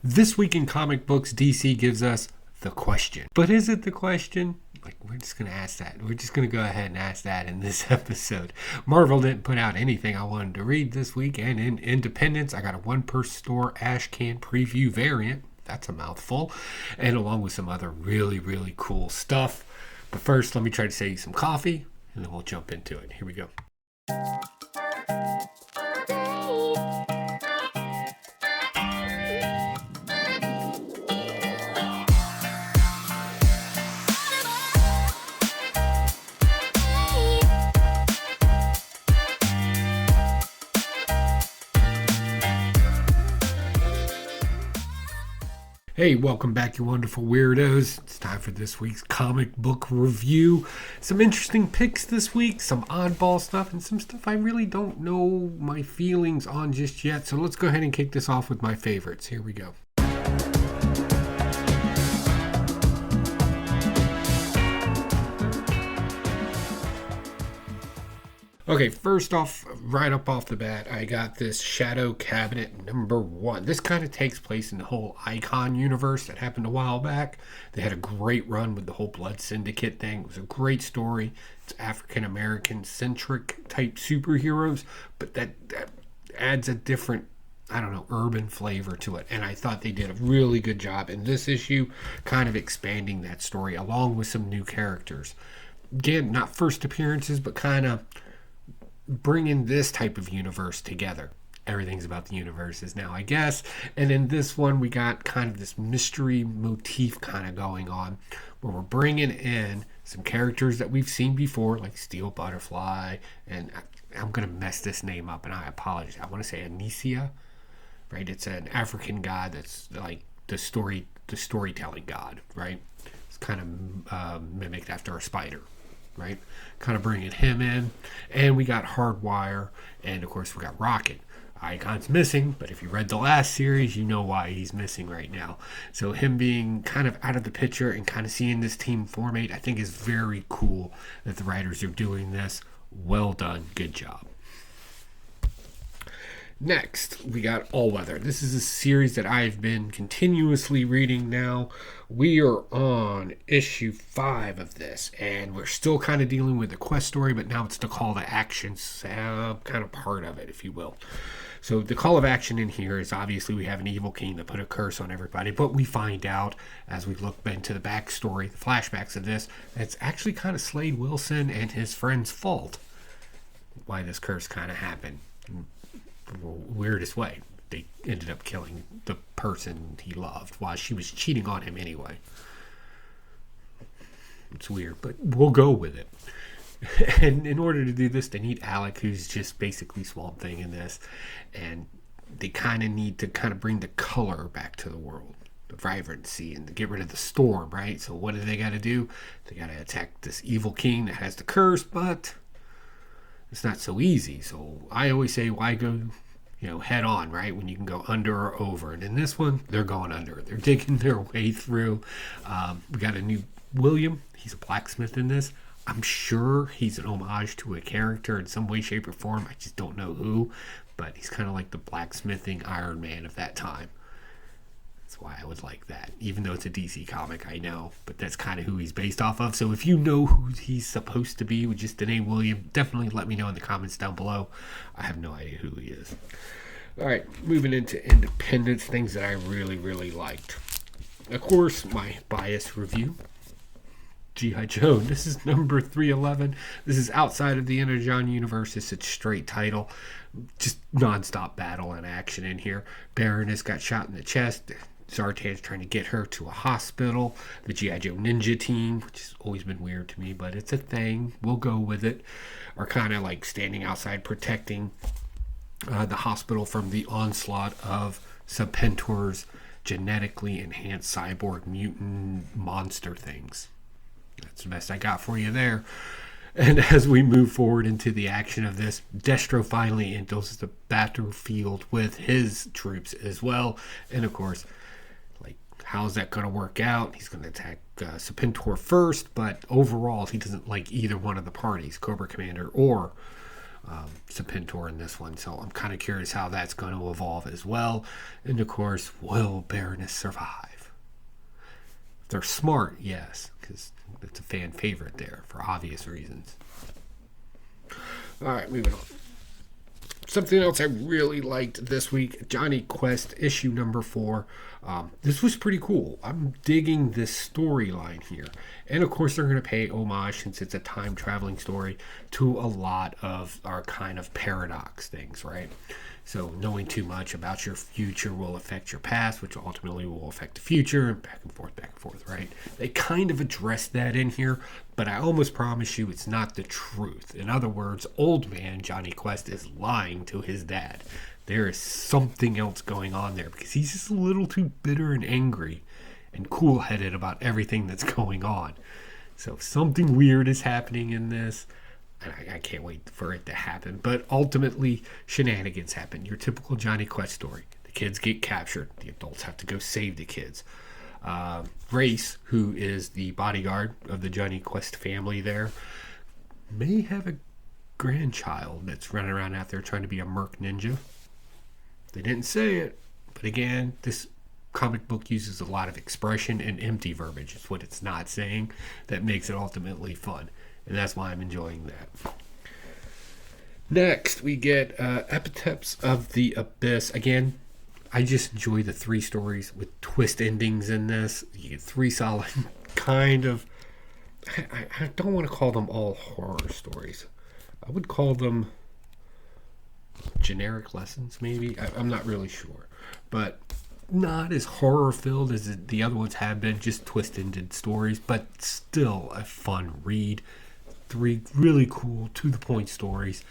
This week in comic books, DC gives us the question. But is it the question? We're just going to ask that. We're just going to go ahead and ask that in this episode. Marvel didn't put out anything I wanted to read this week. And in Independence, I got a one-per-store ash can preview variant. That's a mouthful. And along with some other really, really cool stuff. But first, let me try to save you some coffee, and then we'll jump into it. Here we go. Hey, welcome back, you wonderful weirdos. It's time for this week's comic book review. Some interesting picks this week, some oddball stuff, and some stuff I really don't know my feelings on just yet. So let's go ahead and kick this off with my favorites. Here we go. Okay, first off, right up off the bat, I got this Shadow Cabinet #1. This kind of takes place in the whole Icon universe that happened a while back. They had a great run with the whole Blood Syndicate thing. It was a great story. It's African-American centric type superheroes, but that adds a different, urban flavor to it. And I thought they did a really good job in this issue, kind of expanding that story along with some new characters. Again, not first appearances, but kind of bringing this type of universe together. Everything's about the universes now, I guess. And in this one, we got kind of this mystery motif kind of going on, where we're bringing in some characters that we've seen before, like Steel Butterfly, and I'm going to mess this name up, and I apologize. I want to say Anicia, right? It's an African god that's like the storytelling god, right? It's kind of mimicked after a spider, right? Kind of bringing him in. And we got Hardwire, and of course we got Rocket. Icon's missing, but if you read the last series, you know why he's missing right now. So him being kind of out of the picture and kind of seeing this team formate, I think is very cool that the writers are doing this. Well done. Good job. Next, we got All Weather. This is a series that I've been continuously reading now. We are on issue 5 of this, and we're still kind of dealing with the quest story, but now it's the call to action kind of part of it, if you will. So the call of action in here is obviously we have an evil king that put a curse on everybody, but we find out as we look into the backstory, the flashbacks of this, it's actually kind of Slade Wilson and his friend's fault why this curse kind of happened. Weirdest way, they ended up killing the person he loved while she was cheating on him anyway. It's weird, but we'll go with it. And in order to do this, they need Alec, who's just basically Swamp Thing in this, and they kind of need to bring the color back to the world, the vibrancy, and to get rid of the storm, right? So what do they got to do? They got to attack this evil king that has the curse, but it's not so easy. So I always say, why go, head on, right? When you can go under or over. And in this one, they're going under. They're digging their way through. We got a new William. He's a blacksmith in this. I'm sure he's an homage to a character in some way, shape, or form. I just don't know who. But he's kind of like the blacksmithing Iron Man of that time. That's why I would like that. Even though it's a DC comic, I know. But that's kind of who he's based off of. So if you know who he's supposed to be with just the name William, definitely let me know in the comments down below. I have no idea who he is. All right, moving into Independence, things that I really, really liked. Of course, my bias review, G.I. Joe. This is number 311. This is outside of the Energon universe. It's a straight title. Just non-stop battle and action in here. Baroness got shot in the chest. Zartan's trying to get her to a hospital. The G.I. Joe Ninja team, which has always been weird to me, but it's a thing. We'll go with it. Are kind of like standing outside protecting the hospital from the onslaught of Serpentor's genetically enhanced cyborg mutant monster things. That's the best I got for you there. And as we move forward into the action of this, Destro finally enters the battlefield with his troops as well. And of course, how's that going to work out? He's going to attack Serpentor first, but overall, he doesn't like either one of the parties, Cobra Commander or Serpentor in this one. So I'm kind of curious how that's going to evolve as well. And of course, will Baroness survive? If they're smart, yes, because it's a fan favorite there for obvious reasons. All right, moving on. Something else I really liked this week, Jonny Quest issue number 4. This was pretty cool. I'm digging this storyline here. And of course, they're going to pay homage, since it's a time traveling story, to a lot of our kind of paradox things, right? So knowing too much about your future will affect your past, which ultimately will affect the future, and back and forth, right? They kind of address that in here, but I almost promise you it's not the truth. In other words, old man Jonny Quest is lying to his dad. There is something else going on there, because he's just a little too bitter and angry and cool-headed about everything that's going on. So something weird is happening in this. And I can't wait for it to happen. But ultimately, shenanigans happen. Your typical Jonny Quest story. The kids get captured. The adults have to go save the kids. Race, who is the bodyguard of the Jonny Quest family there, may have a grandchild that's running around out there trying to be a merc ninja. They didn't say it. But again, this comic book uses a lot of expression and empty verbiage. It's what it's not saying that makes it ultimately fun. And that's why I'm enjoying that. Next, we get Epitaphs of the Abyss. Again, I just enjoy the 3 stories with twist endings in this. You get 3 solid kind of... I don't want to call them all horror stories. I would call them generic lessons, maybe. I'm not really sure. But not as horror-filled as the other ones have been. Just twist-ended stories. But still a fun read. 3 really cool, to-the-point stories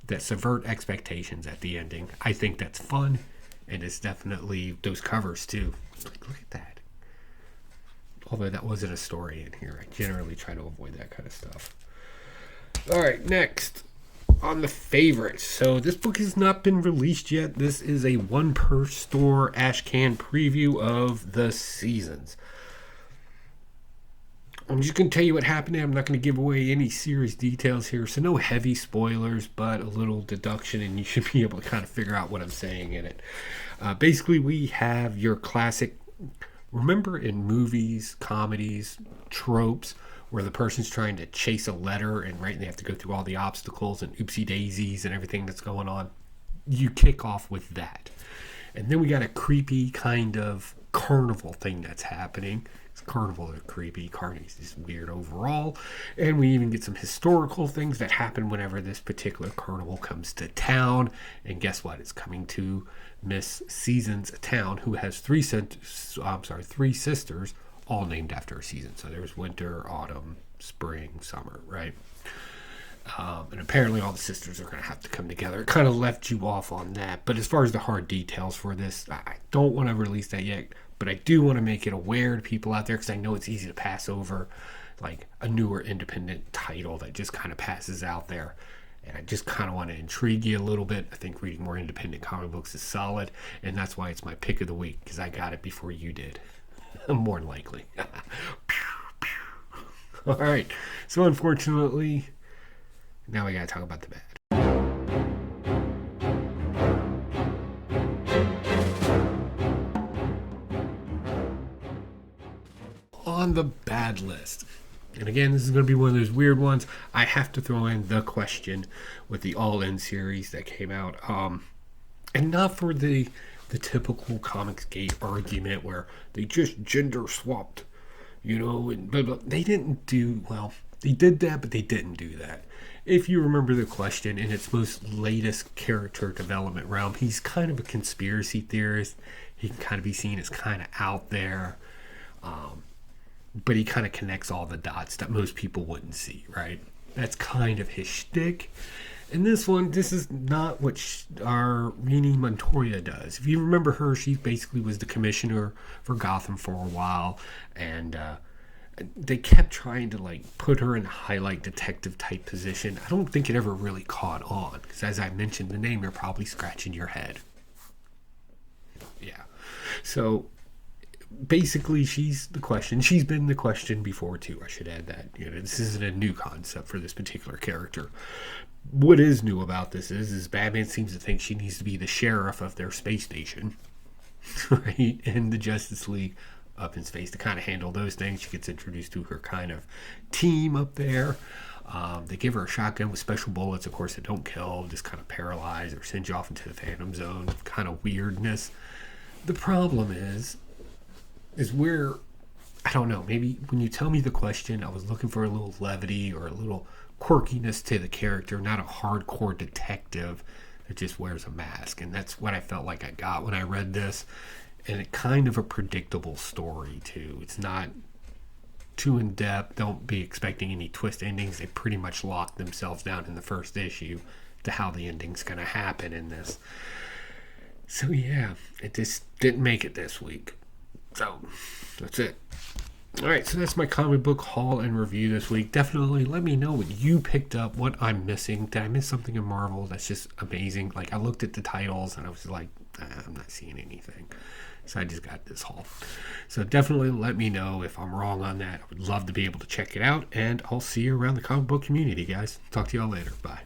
that subvert expectations at the ending. I think that's fun, and it's definitely those covers, too. Look at that. Although that wasn't a story in here. I generally try to avoid that kind of stuff. All right, next on the favorites. So this book has not been released yet. This is a one-per-store Ashcan preview of The Seasons. I'm just going to tell you what happened. I'm not going to give away any serious details here, so no heavy spoilers, but a little deduction, and you should be able to kind of figure out what I'm saying in it. Basically, we have your classic, remember in movies, comedies, tropes, where the person's trying to chase a letter, and they have to go through all the obstacles and oopsie daisies and everything that's going on. You kick off with that. And then we got a creepy kind of carnival thing that's happening. Carnival are creepy. Carney's is weird overall. And we even get some historical things that happen whenever this particular carnival comes to town. And guess what? It's coming to Miss Seasons town, who has 3 sisters, all named after a season. So there's winter, autumn, spring, summer, right? And apparently all the sisters are going to have to come together. It kind of left you off on that. But as far as the hard details for this, I don't want to release that yet. But I do want to make it aware to people out there, because I know it's easy to pass over like a newer independent title that just kind of passes out there. And I just kind of want to intrigue you a little bit. I think reading more independent comic books is solid. And that's why it's my pick of the week, because I got it before you did. More than likely. All right. So unfortunately, now we got to talk about the bad. On the bad list. And again, this is going to be one of those weird ones. I have to throw in The Question with the All In series that came out. And not for the typical Comicsgate argument where they just gender swapped, and but they didn't do, well, they did that, but they didn't do that. If you remember The Question in its most latest character development realm, he's kind of a conspiracy theorist. He can kind of be seen as kind of out there. But he kind of connects all the dots that most people wouldn't see, right? That's kind of his shtick. And this is not what our Rini Montoya does. If you remember her, she basically was the commissioner for Gotham for a while. And they kept trying to put her in a highlight detective type position. I don't think it ever really caught on. Because as I mentioned the name, you're probably scratching your head. Yeah. So basically, she's the question. She's been the question before, too. I should add that. This isn't a new concept for this particular character. What is new about this is Batman seems to think she needs to be the sheriff of their space station, right? And the Justice League up in space to kind of handle those things. She gets introduced to her kind of team up there. They give her a shotgun with special bullets, of course, that don't kill, just kind of paralyze or send you off into the Phantom Zone. Kind of weirdness. The problem is where, I don't know, maybe when you tell me the question, I was looking for a little levity or a little quirkiness to the character, not a hardcore detective that just wears a mask. And that's what I felt like I got when I read this. And it kind of a predictable story, too. It's not too in-depth. Don't be expecting any twist endings. They pretty much locked themselves down in the first issue to how the ending's going to happen in this. So, yeah, it just didn't make it this week. So, that's it. Alright, so that's my comic book haul and review this week. Definitely let me know what you picked up, what I'm missing. Did I miss something in Marvel that's just amazing? Like, I looked at the titles and I was like, I'm not seeing anything. So I just got this haul. So definitely let me know if I'm wrong on that. I would love to be able to check it out. And I'll see you around the comic book community, guys. Talk to y'all later. Bye.